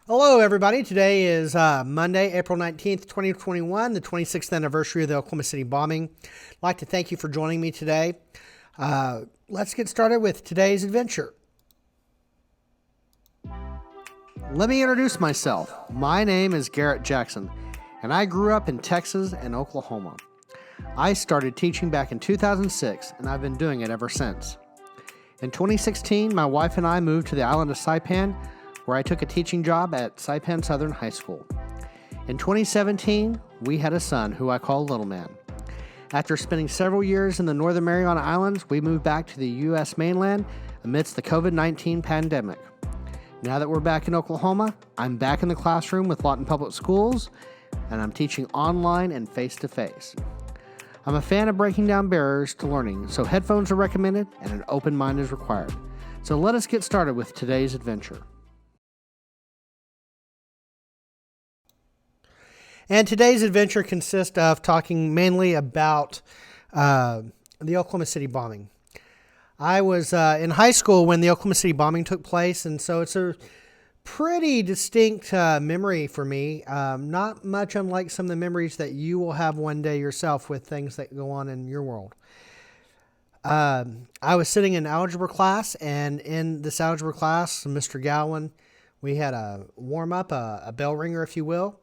Hello, everybody. Today is Monday, April 19th, 2021, the 26th anniversary of the Oklahoma City bombing. I'd like to thank you for joining me today. Let's get started with today's adventure. Let me introduce myself. My name is Garrett Jackson, and I grew up in Texas and Oklahoma. I started teaching back in 2006, and I've been doing it ever since. In 2016, my wife and I moved to the island of Saipan, where I took a teaching job at Saipan Southern High School. In 2017, we had a son who I call Little Man. After spending several years in the Northern Mariana Islands, we moved back to the U.S. mainland amidst the COVID-19 pandemic. Now that we're back in Oklahoma, I'm back in the classroom with Lawton Public Schools, and I'm teaching online and face-to-face. I'm a fan of breaking down barriers to learning, so headphones are recommended and an open mind is required. So let us get started with today's adventure. And today's adventure consists of talking mainly about the Oklahoma City bombing. I was in high school when the Oklahoma City bombing took place, and so it's a pretty distinct memory for me. Not much unlike some of the memories that you will have one day yourself with things that go on in your world. I was sitting in algebra class, and in this algebra class, Mr. Gowan, we had a warm-up, a bell ringer, if you will.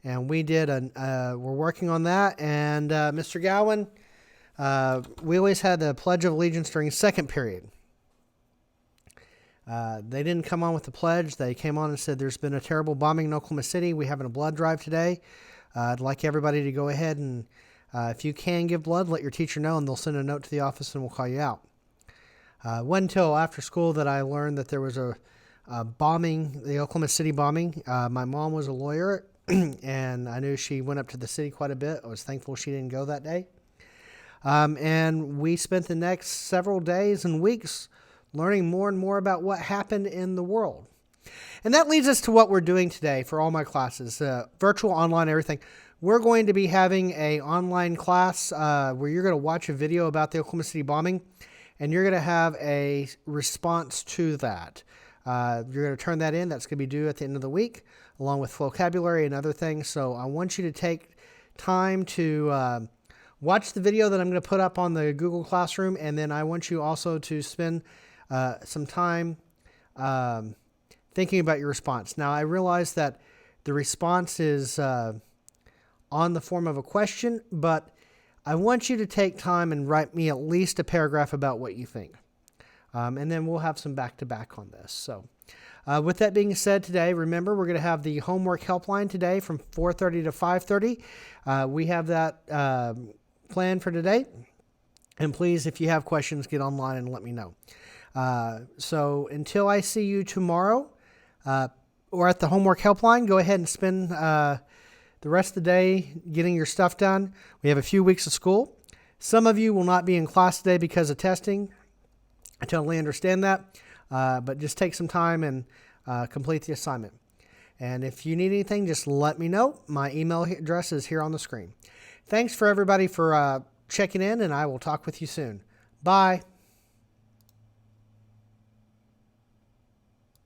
And we did we're working on that. And Mr. Gowan, we always had the Pledge of Allegiance during second period. They didn't come on with the pledge. They came on and said, there's been a terrible bombing in Oklahoma City. We're having a blood drive today. I'd like everybody to go ahead and, if you can give blood, let your teacher know, and they'll send a note to the office and we'll call you out. It wasn't until after school that I learned that there was a bombing, the Oklahoma City bombing. My mom was a lawyer, and I knew she went up to the city quite a bit. I was thankful she didn't go that day. And we spent the next several days and weeks learning more and more about what happened in the world. And that leads us to what we're doing today for all my classes, virtual, online, everything. We're going to be having an online class where you're going to watch a video about the Oklahoma City bombing, and you're going to have a response to that. You're going to turn that in. That's going to be due at the end of the week, along with vocabulary and other things. So I want you to take time to watch the video that I'm going to put up on the Google Classroom, and then I want you also to spend some time thinking about your response. Now, I realize that the response is on the form of a question, but I want you to take time and write me at least a paragraph about what you think. And then we'll have some back-to-back on this. So with that being said today, remember, we're going to have the homework helpline today from 4:30 to 5:30. We have that planned for today. And please, if you have questions, get online and let me know. So until I see you tomorrow or at the homework helpline, go ahead and spend the rest of the day getting your stuff done. We have a few weeks of school. Some of you will not be in class today because of testing. I totally understand that, but just take some time and complete the assignment. And if you need anything, just let me know. My email address is here on the screen. Thanks for everybody for checking in, and I will talk with you soon. Bye.